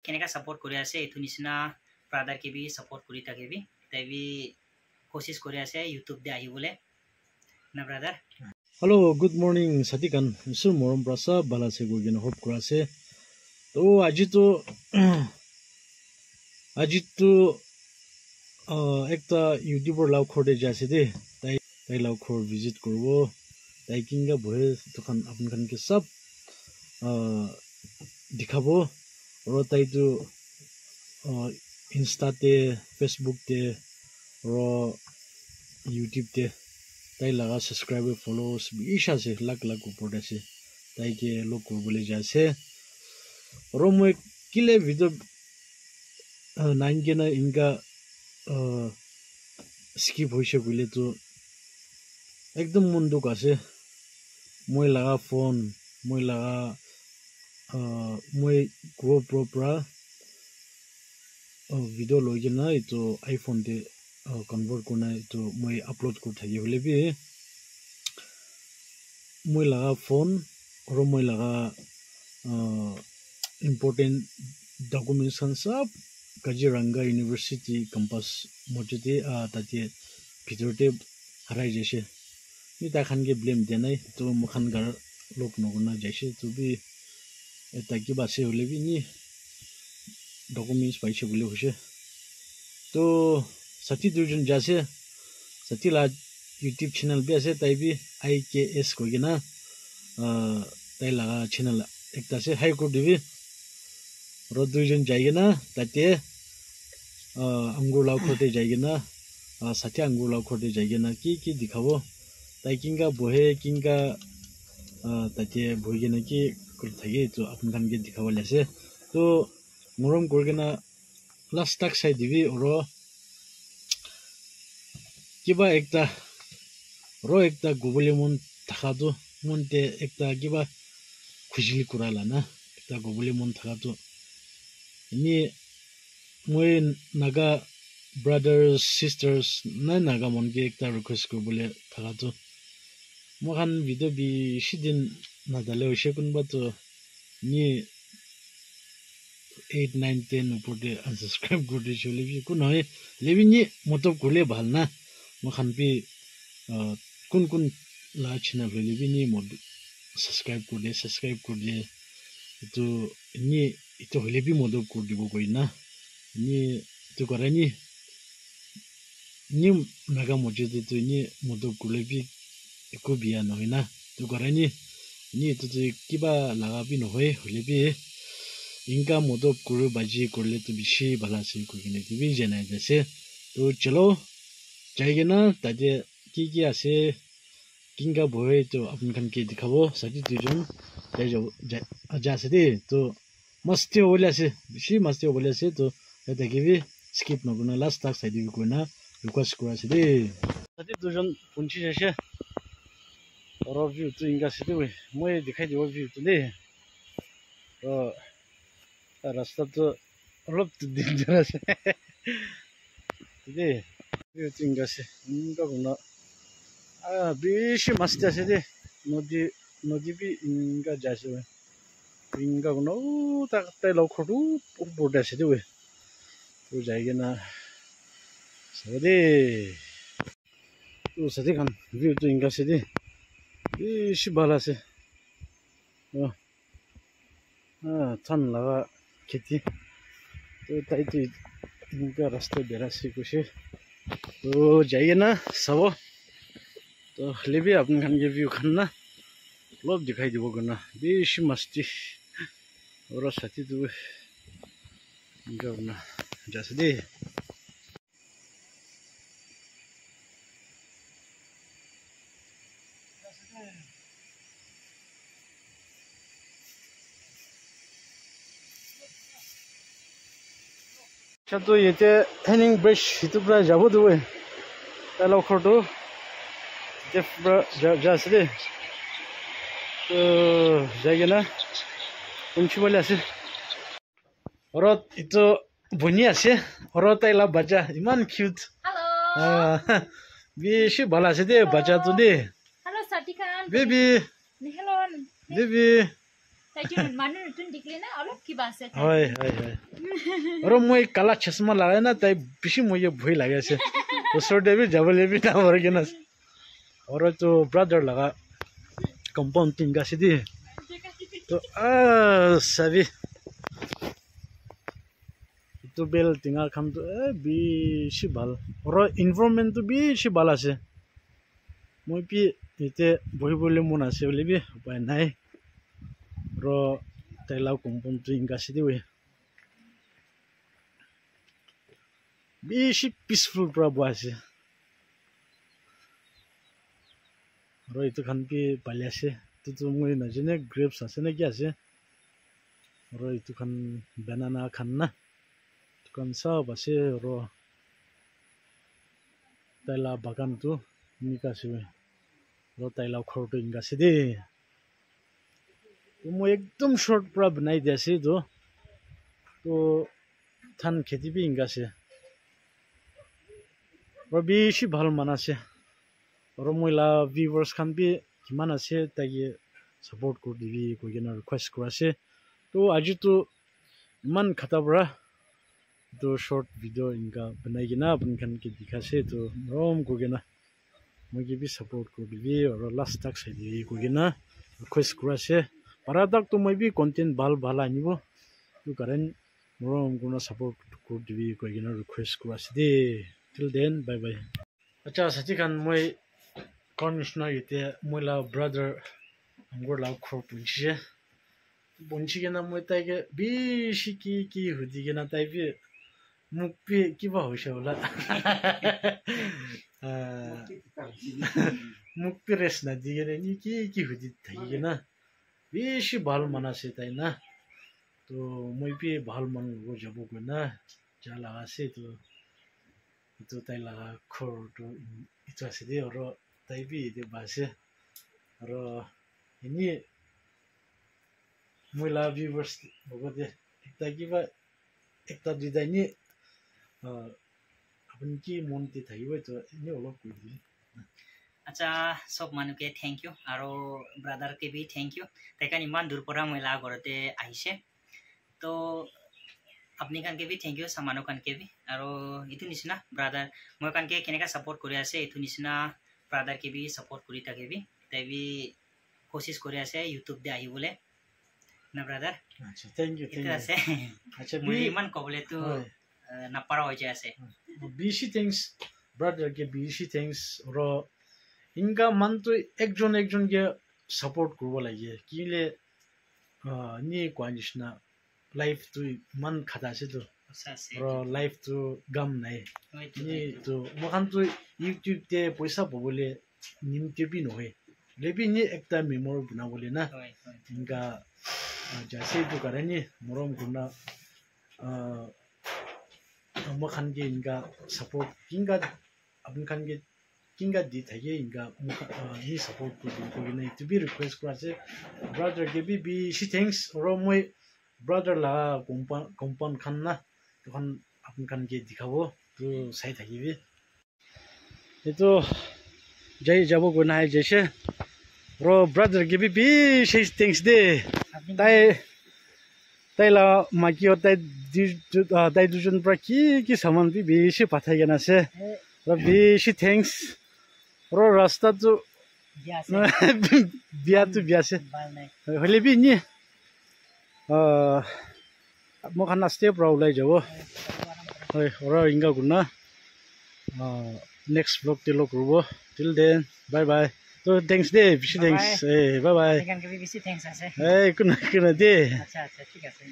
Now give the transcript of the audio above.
কেনেকা সাপোৰ্ট কৰি আছে এটো নিচিনা ব্ৰাদাৰ কে বি সাপোৰ্ট কৰি থাকিবি তাই বি কোশিশ কৰি আছে ইউটিউব দে আহিবলে না brother Hello, good morning, Satikan. Sur morom prasa bala se gogin hope kurase. To ajitu ekta YouTuber law khorde jase de tai law khor visit korbo. Tai kinga bohe to khan apun khan ke sab dikhabo ro tai tu Insta te Facebook te ro YouTube te তাই লাগা subscriber follows বিশ আছে লাখ লাখ উপর আছে তাই কে লোক বলে যাচ্ছে আর মই কিলে ভিডিও নাইন কে না ইনকা স্কিপ হইছে বলে তো একদম মন দুঃখ আছে মই লাগা ফোন মই লাগা মই GoPro pra ভিডিও লই কে না তো আইফোন তে convert करना है तो मैं अपलोड कर था ये वाले भी मैं लगा फोन और मैं लगा important documents kan सब काजीरंगा यूनिवर्सिटी कैंपस मौजूदे ताते भितरते हराई जैसे नि ताखान के ब्लेम देनाय तो मखान गार लोक नगना जैसे तो भी ताकि बासे होले भी नि डॉक्यूमेंट्स पाइसे बोले होसे तो सती दुर्जन जैसे सती ला YouTube चैनल भी ऐसे ताई भी IKS कोई ना ताई लगा चैनल एक तासे हाई कोर्ट भी रोड दुर्जन जाएगा ना ताते अंगूर लाव खोटे जाएगा ना सती अंगूर लाव खोटे जाएगा ना की दिखाओ ताई किंगा बोहे किंगा ताते बोहे ना की कुछ थाये तो अपन खान के दिखाओ लेसे तो मोरम कोई ना लास्ट तक साइड भी और किबा एकता रो एकता गोबले मन थाखादो मनते एकता किबा खुशी कुराला ना एकता गोबले मन थाखादो नि मोय नागा ब्रदर्स सिस्टर्स ना नागा मन के एकता रिक्वेस्ट को बोले थाखादो मोखान भिडियो बि सिदिन नादाले होसे कुनबा तो नि 8 9 10 ऊपर दे अनसब्सक्राइब कर दे चले भी कुन है लेबि नि मतलब कोले भाल ना मखान भी कुन ला चैनल ले भी नि मोड सब्सक्राइब कर दे तो नि इतो हले भी मोड कर दिबो कोइ ना नि तो करानी नि नागा मौजूद तो नि मोड करले भी एको बिया नय ना तो करानी नि तो किबा लगा भी नय हले भी इनका मोड कर बाजी करले तो बिशी भला से कोइने भी जनाय जैसे तो चलो जाएगा ना ताजे की आसे किंगा बोए तो अपन खान के दिखाबो सती दुजन जासे दे तो मस्ती बोले से बिशी मस्ती बोले से तो ताके भी स्किप नगुना लास्ट तक साइड भी कोना रिक्वेस्ट करा से दे सती दुजन पुंची जैसे और व्यू तो इनका से दे मैं दिखाई दो व्यू तो दे रास्ता तो अलग डेंजर है दे ये tinggal sih, enggak guna, bisa mesti sih deh, nodi bi enggak jasa, enggak guna, tak telau koru, bodoh sih deh, tuh jaya na, sedih, tuh sedih kan, view tuh enggak sih deh, bisa balas sih, tan laga kiti, tuh tadi tuh enggak rasta beras sih kusih. तो जाइए ना सब तो ले भी अपन खान के view Khan ना लोग दिखाई देबो गना बेश मस्ती और साथी तो गना जैसे दे तो ये हैंगिंग ब्रिज इतना जाबो दो तालाव खरदो जैसे दे तो जाएगा ना उनकी वाले ऐसे और इतो बुनी ऐसे और ताइला बच्चा इमान क्यूट हेलो बेशी भला से दे बच्चा तो दे हेलो साथी खान बेबी हेलो बेबी হয় হয় হয় আৰু মই কালা চশমা লগাই না তাই বেছি মই ভয় লাগি আছে ওচৰতে বি যাব লাগিব না ভৰি না আৰু তো ব্ৰাদাৰ লগা কম্পাউণ্ড টিংকা চিদি তো চাবি তো বেল টিঙাৰ কামটো বেছি ভাল আৰু ইনভাইৰনমেণ্টটো বেছি ভাল আছে মই পি এতিয়া বহিবলৈ মন আছে বুলি বি উপায় নাই আৰু তাই লাও কম্পাউণ্ডটো ইনকা চিদি বেছি পিচফুল পৰা বহ আছে আৰু এইটো খান পি পালি আছে এইটোতো মই নাজানে গ্ৰেপছ আছে নে কি আছে আৰু এইটো খান বেনানা খান না এইটো চব আছে আৰু তাইলা বাগানটো এনেকা আছে আৰু তাইলা ঘৰটো এনেকা আছে দেই মই একদম শ্বৰ্ট পৰা বনাই দি আছে এইটো তো ধান খেতি বি এনেকা আছে আৰু বেছি ভাল মান আছে আৰু মই লা ভিউৱাৰ্ছ খান বি কিমান আছে তাকে ছাপোৰ্ট কৰি দিবি কৈ কিনে ৰিকুৱেষ্ট কৰি আছে তো আজিতো ইমান খাটা পৰা তো শ্বৰ্ট ভিডিঅ' এনেকা বনাই কিনে আপুনি খানকে দেখাইছে তো মৰম কৈ কিনে মই কি বি ছাপোৰ্ট কৰি দিবি আৰু লাষ্ট তাক চাই দিবি কৈ কিনে ৰিকুৱেষ্ট কৰি আছে পাৰা তাকতো মই বি কণ্টেণ্ট ভাল ভাল আনিব তো কাৰণ মৰম কৰি ছাপোৰ্ট কৰি দিবি কৈ কিনে ৰিকুৱেষ্ট কৰি আছে দেই till then bye bye acha sachi kan moi conditioner ite moi la brother angor la khor bunchi gena moi tai ge bi shiki ki hudi gena tai bi mukpi ki ba hoisha ola mukpi res na digere ni ki hudi thai gena bi shi bal mana se tai na to moi bi bal man go jabo ko na jala ase to itu tai la khor to itu ase de oro tai bi de base oro ini moi la viewers bogode ekta kiba ekta dida ni apni ki monti thaibo to ini olop koi আচ্ছা সব মানুষকে thank U আৰু ব্ৰাদাৰকে B thank U তাইকান ইমান দূৰ পৰা মহিলা ঘৰতে আহিছে তো আপুনি কানকে বি থেংক ইউ মানুহ কানকে বি আৰু এইটো নিচিনা ব্ৰাদাৰ মই কানকে কেনেকৈ ছাপোৰ্ট কৰি আছে এইটো নিচিনা ব্ৰাদাৰকে বি ছাপোৰ্ট কৰি থাকিবি তাই বি কোচিছ কৰি আছে ইউটিউব দে আহিবলৈ না ব্ৰাদাৰ আচ্ছা থেংক ইউ আছে আচ্ছা মই ইমান ক'বলৈতো নাপাৰা হৈ যায় আছে বিশি থ্যাঙ্কস ব্রাদার কে বিশি থ্যাঙ্কস র ইনকা মান তো একজন কে সাপোর্ট করব লাগে কিলে নি কোয়ানিস না লাইফ তো মান খাতা আছে তো র লাইফ তো গাম নাই নি তো মখান তো ইউটিউব তে পয়সা পাবলে নিম টিপি নহয় লেবি নি একটা মেমোরি বানাবলে না ইনকা যাসে তো কারণে মরম গুনা মখান কে ইনকা সাপোর্ট কিংগা আপন খান কে কিংগা দি থাকে ইনকা নি সাপোর্ট করি না two B request করাছে brother K B সি থ্যাঙ্কস র মই ব্রাদার লা কম্পাউন্ড খান না তখন আপন খান কে দেখাবো তো চাই থাকিবি এতো যাই যাব গনা হয় যেছে র ব্রাদার কে বি সি থ্যাঙ্কস দে তাইলা মাকিও তাই দুজন পৰা কি সামান বি বেছি পাঠাই কেনে আছে বেছি থেংকস ৰ ৰাস্তাটো বিয়াছে হ'লে বি নি মোক নাস্তে পৰা ওলাই যাব হয় ৰ ইংগা গুণা নেক্সট ব্লগ তেলো কৰিব টিল দেন বাই বাই তো থ্যাঙ্কস দে বেছি থ্যাঙ্কস বাই বাই বেছি থ্যাঙ্কস আছে কোন দে আচ্ছা ঠিক আছে